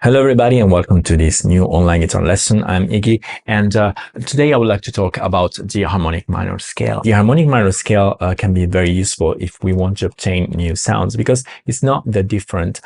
Hello everybody and welcome to this new online guitar lesson. I'm Iggy and today I would like to talk about the harmonic minor scale. The harmonic minor scale can be very useful if we want to obtain new sounds because it's not that different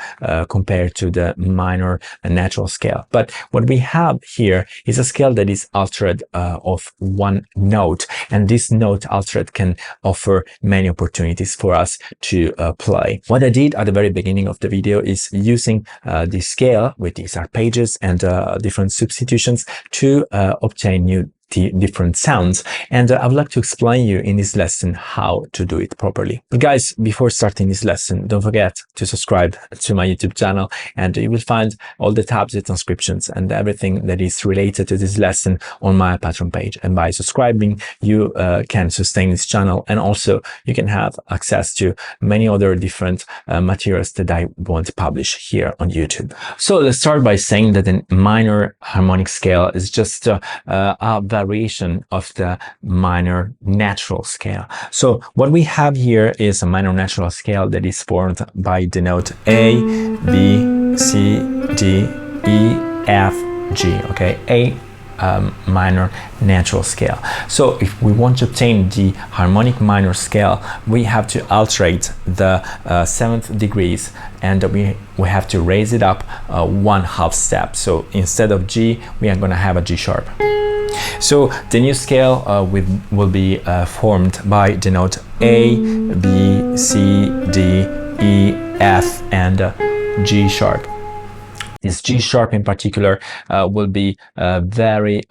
compared to the minor natural scale. But what we have here is a scale that is altered of one note, and this note altered can offer many opportunities for us to play. What I did at the very beginning of the video is using this scale with these arpeggios and different substitutions to obtain new different sounds, and I would like to explain you in this lesson how to do it properly. But guys, before starting this lesson, don't forget to subscribe to my YouTube channel, and you will find all the tabs and transcriptions and everything that is related to this lesson on my Patreon page. And by subscribing, you can sustain this channel, and also you can have access to many other different materials that I won't publish here on YouTube. So let's start by saying that the minor harmonic scale is just a variation of the minor natural scale. So what we have here is a minor natural scale that is formed by the note A, B, C, D, E, F, G. Okay, A minor natural scale. So if we want to obtain the harmonic minor scale, we have to alterate the 7th degrees, and we have to raise it up 1/2 step. So instead of G, we are going to have a G sharp. So the new scale will be formed by the note A, B, C, D, E, F, and G sharp. This G sharp in particular will be very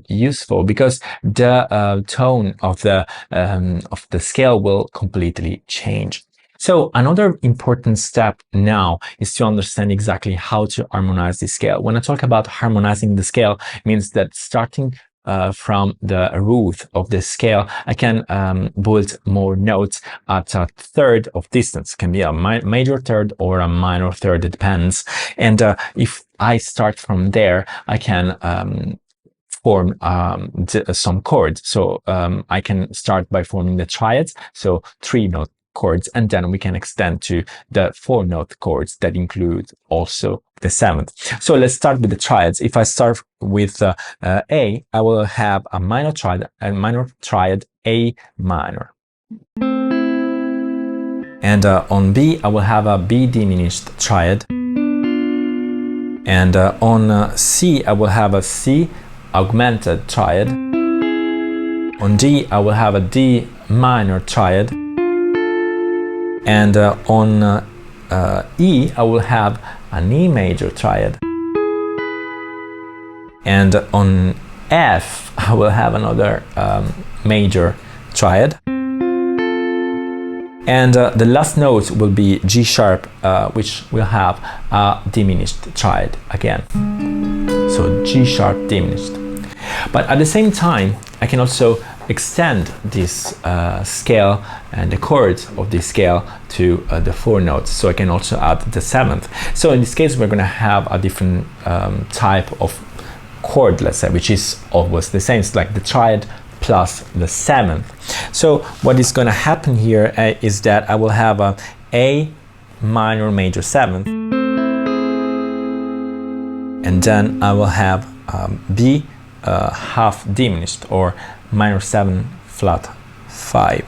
useful because the tone of the scale will completely change. So another important step now is to understand exactly how to harmonize the scale. When I talk about harmonizing the scale, it means that starting from the root of the scale, I can build more notes at a third of distance. It can be a major third or a minor third, it depends. And if I start from there, I can form some chords. So I can start by forming the triads, so 3-note chords, and then we can extend to the 4-note chords that include also the 7th. So let's start with the triads. If I start with A, I will have a minor triad A minor. And on B, I will have a B diminished triad. And on C, I will have a C augmented triad. On D, I will have a D minor triad. And on E, I will have an E major triad. And on F, I will have another major triad. And the last note will be G sharp, which will have a diminished triad again. So G sharp diminished. But at the same time, I can also extend this scale and the chords of this scale to the 4 notes. So I can also add the 7th. So in this case, we're going to have a different type of chord, let's say, which is always the same. It's like the triad plus the 7th. So what is going to happen here is that I will have A minor major 7th, and then I will have B half diminished, or minor 7 flat 5.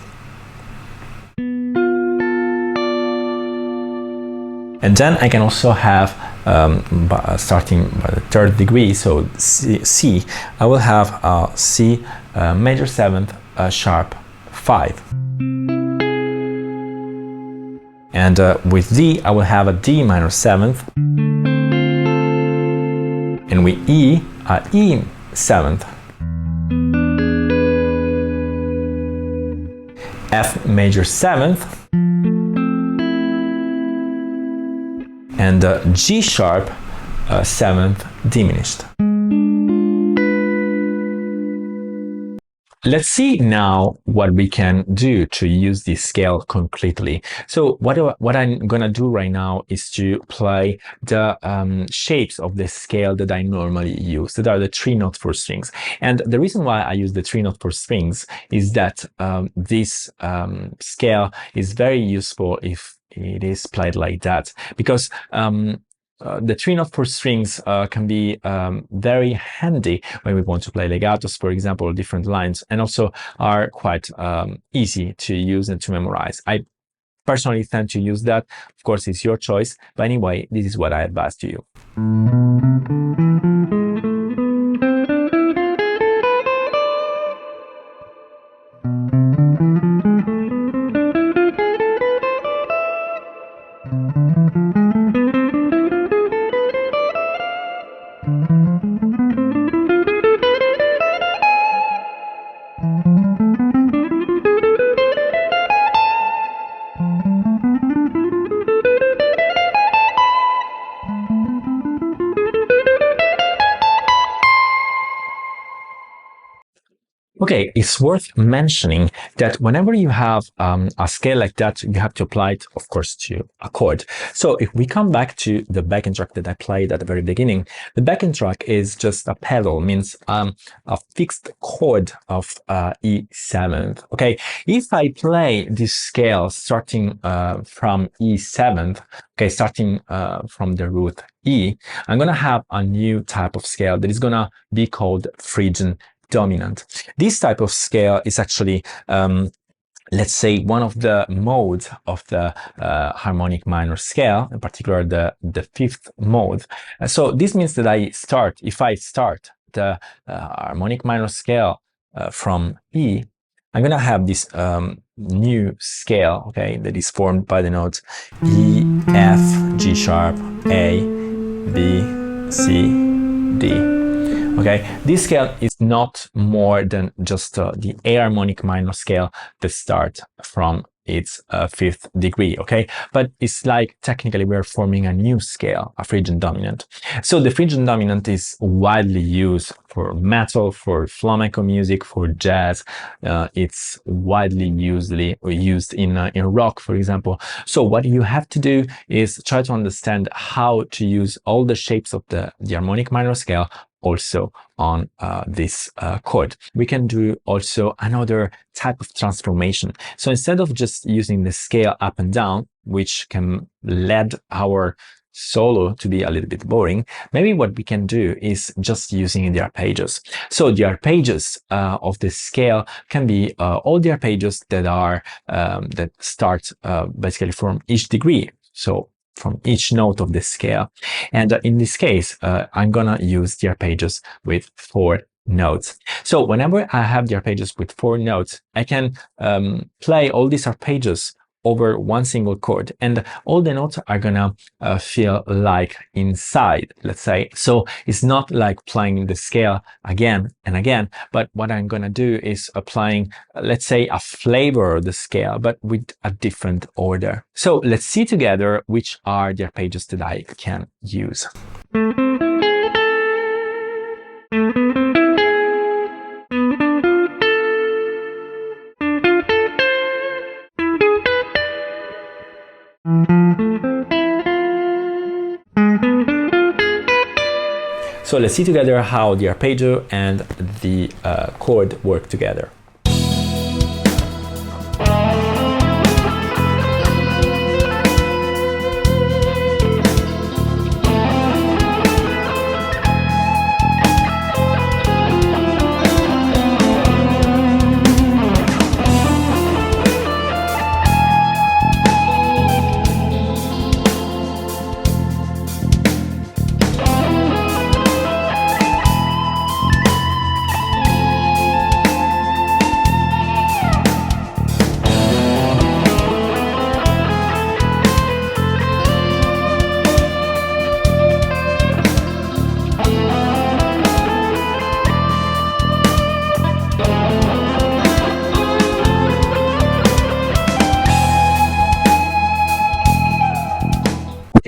And then I can also have starting by the 3rd degree, so C, I will have C major 7th sharp 5. And with D, I will have a D minor 7th. And with E, E 7th. F major 7th. And G sharp 7th diminished. Let's see now what we can do to use this scale completely. So what I'm gonna do right now is to play the shapes of the scale that I normally use, that are the 3-note 4 strings. And the reason why I use the 3-note 4 strings is that this scale is very useful if it is played like that, because the 3-note 4 strings can be very handy when we want to play legatos, for example, or different lines, and also are quite easy to use and to memorize. I personally tend to use that. Of course, it's your choice, but anyway, this is what I advise to you. Okay, it's worth mentioning that whenever you have a scale like that, you have to apply it, of course, to a chord. So if we come back to the backing track that I played at the very beginning, the backing track is just a pedal, means a fixed chord of E7. Okay, if I play this scale starting from E7, okay, starting from the root E, I'm gonna have a new type of scale that is gonna be called Phrygian dominant. This type of scale is actually, let's say, one of the modes of the harmonic minor scale, in particular the 5th mode. So this means that if I start the harmonic minor scale from E, I'm gonna have this new scale, okay, that is formed by the notes E, F, G sharp, A, B, C, D. Okay, this scale is not more than just the A harmonic minor scale that starts from its 5th degree, okay? But it's like technically we're forming a new scale, a Phrygian dominant. So the Phrygian dominant is widely used for metal, for flamenco music, for jazz. It's widely used in rock, for example. So what you have to do is try to understand how to use all the shapes of the harmonic minor scale also on this chord. We can do also another type of transformation. So instead of just using the scale up and down, which can lead our solo to be a little bit boring, maybe what we can do is just using the arpeggios. So the arpeggios of the scale can be all the arpeggios that are that start basically from each degree. So from each note of the scale. And in this case, I'm gonna use the arpeggios with 4 notes. So whenever I have the arpeggios with 4 notes, I can play all these arpeggios over one single chord, and all the notes are gonna feel like inside, let's say. So it's not like playing the scale again and again, but what I'm gonna do is applying, let's say, a flavor of the scale, but with a different order. So let's see together which are the arpeggios that I can use. So let's see together how the arpeggio and the chord work together.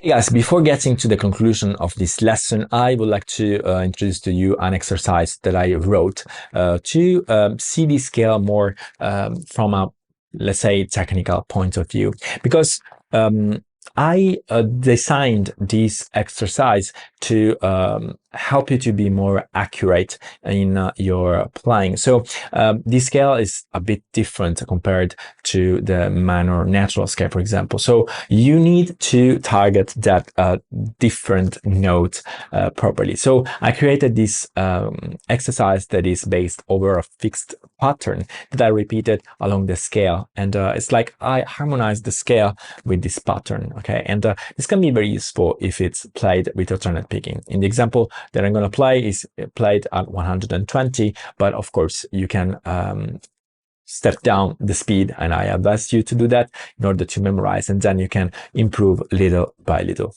Hey guys, before getting to the conclusion of this lesson, I would like to introduce to you an exercise that I wrote to see the scale more from a, let's say, technical point of view. Because I designed this exercise to help you to be more accurate in your playing. So this scale is a bit different compared to the minor natural scale, for example. So you need to target that different note properly. So I created this exercise that is based over a fixed pattern that I repeated along the scale, and it's like I harmonize the scale with this pattern. Okay, and this can be very useful if it's played with alternate picking. In the example that I'm going to play is played at 120, but of course you can step down the speed, and I advise you to do that in order to memorize, and then you can improve little by little.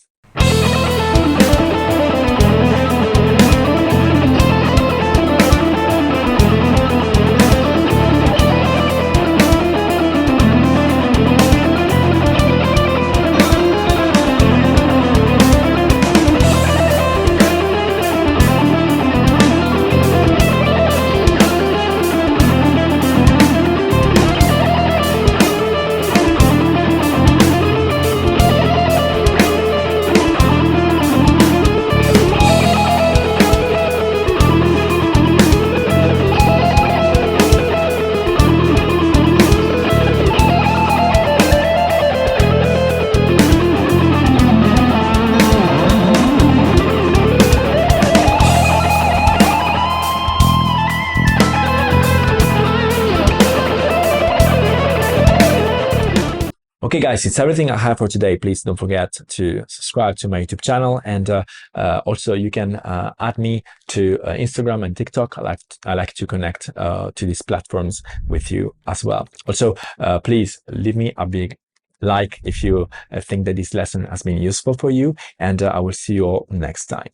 Okay, guys, it's everything I have for today. Please don't forget to subscribe to my YouTube channel, and also you can add me to Instagram and TikTok. I like to connect to these platforms with you as well. Also, please leave me a big like if you think that this lesson has been useful for you, and I will see you all next time.